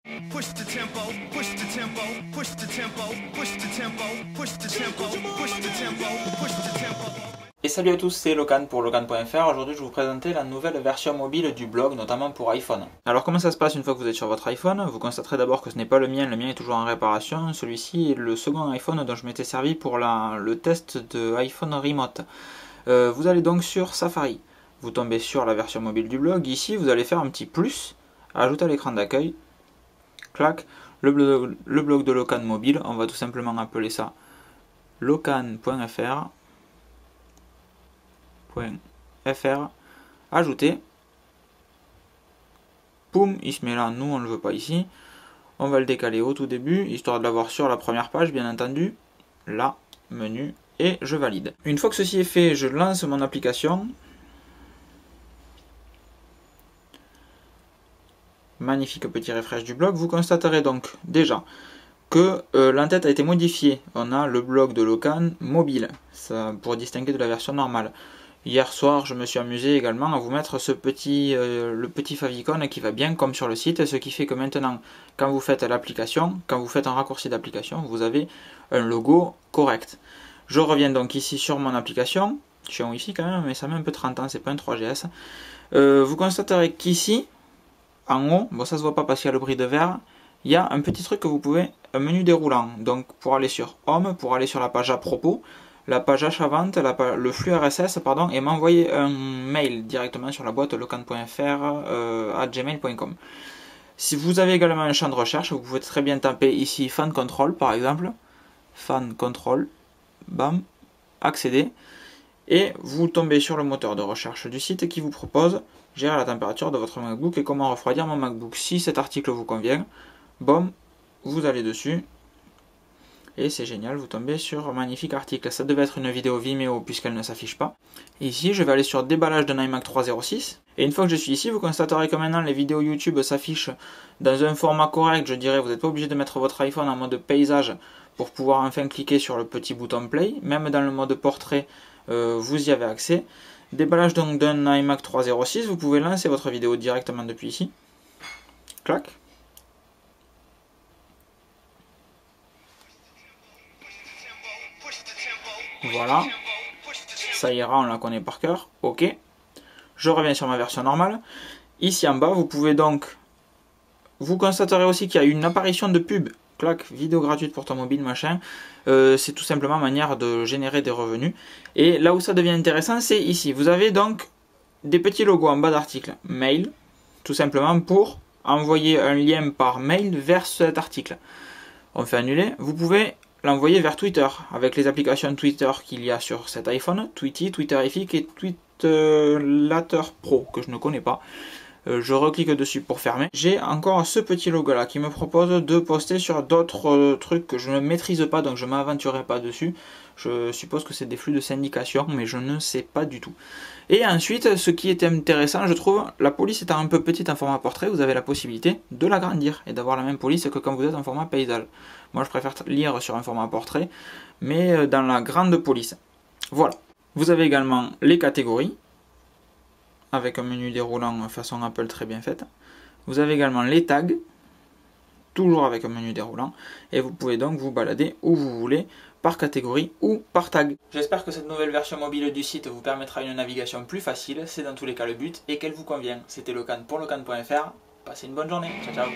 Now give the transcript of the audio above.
Push the tempo, push the tempo, push the tempo, push the tempo, push the tempo, push the tempo, push the tempo. Et salut à tous, c'est Locan pour Locan.fr. Aujourd'hui je vais vous présenter la nouvelle version mobile du blog, notamment pour iPhone. Alors comment ça se passe une fois que vous êtes sur votre iPhone? Vous constaterez d'abord que ce n'est pas le mien est toujours en réparation. Celui-ci est le second iPhone dont je m'étais servi pour le test de iPhone Remote. Vous allez donc sur Safari, vous tombez sur la version mobile du blog. Ici vous allez faire un petit plus, ajouter à l'écran d'accueil. Clac, le blog de Locan mobile, on va tout simplement appeler ça Locan.fr. Ajouter. Poum, il se met là, nous on ne le veut pas ici. On va le décaler au tout début, histoire de l'avoir sur la première page, bien entendu. Là, menu, et je valide. Une fois que ceci est fait, je lance mon application. Magnifique petit refresh du blog. Vous constaterez donc déjà que l'entête a été modifiée. On a le blog de Locan mobile, ça, pour distinguer de la version normale. Hier soir, je me suis amusé également à vous mettre le petit favicon qui va bien comme sur le site, ce qui fait que maintenant, quand vous faites l'application, quand vous faites un raccourci d'application, vous avez un logo correct. Je reviens donc ici sur mon application. Je suis en Wi-Fi quand même, mais ça met un peu 30 ans, c'est pas un 3GS. Vous constaterez qu'ici, en haut, bon ça se voit pas parce qu'il y a le bris de verre, il y a un petit truc que vous pouvez, un menu déroulant. Donc pour aller sur Home, pour aller sur la page à propos, la page achat-vente, le flux RSS, pardon, et m'envoyer un mail directement sur la boîte locan.fr@gmail.com. Si vous avez également un champ de recherche, vous pouvez très bien taper ici Fan Control par exemple, Fan Control, bam, accéder, et vous tombez sur le moteur de recherche du site qui vous propose gérer la température de votre MacBook et comment refroidir mon MacBook. Si cet article vous convient, bon, vous allez dessus et c'est génial, vous tombez sur un magnifique article. Ça devait être une vidéo Vimeo puisqu'elle ne s'affiche pas. Et ici, je vais aller sur déballage d'un iMac 306. Et une fois que je suis ici, vous constaterez que maintenant les vidéos YouTube s'affichent dans un format correct. Je dirais, vous n'êtes pas obligé de mettre votre iPhone en mode paysage pour pouvoir enfin cliquer sur le petit bouton play. Même dans le mode portrait, vous y avez accès. Déballage donc d'un iMac 306, vous pouvez lancer votre vidéo directement depuis ici. Clac. Voilà. Ça ira, on la connaît par cœur. Ok. Je reviens sur ma version normale. Ici en bas, vous pouvez donc... Vous constaterez aussi qu'il y a une apparition de pub. Clac, vidéo gratuite pour ton mobile, machin. C'est tout simplement une manière de générer des revenus. Et là où ça devient intéressant, c'est ici. Vous avez donc des petits logos en bas d'article. Mail, tout simplement pour envoyer un lien par mail vers cet article. On fait annuler. Vous pouvez l'envoyer vers Twitter avec les applications Twitter qu'il y a sur cet iPhone. Tweety, Twitterific et Tweetlater Pro que je ne connais pas. Je reclique dessus pour fermer. J'ai encore ce petit logo là qui me propose de poster sur d'autres trucs que je ne maîtrise pas, donc je ne m'aventurerai pas dessus. Je suppose que c'est des flux de syndication, mais je ne sais pas du tout. Et ensuite, ce qui est intéressant, je trouve, la police étant un peu petite en format portrait, vous avez la possibilité de l'agrandir et d'avoir la même police que quand vous êtes en format paysage. Moi, je préfère lire sur un format portrait, mais dans la grande police. Voilà. Vous avez également les catégories, avec un menu déroulant façon Apple très bien faite. Vous avez également les tags, toujours avec un menu déroulant, et vous pouvez donc vous balader où vous voulez, par catégorie ou par tag. J'espère que cette nouvelle version mobile du site vous permettra une navigation plus facile, c'est dans tous les cas le but, et qu'elle vous convient. C'était Locan pour Locan.fr, passez une bonne journée, ciao ciao.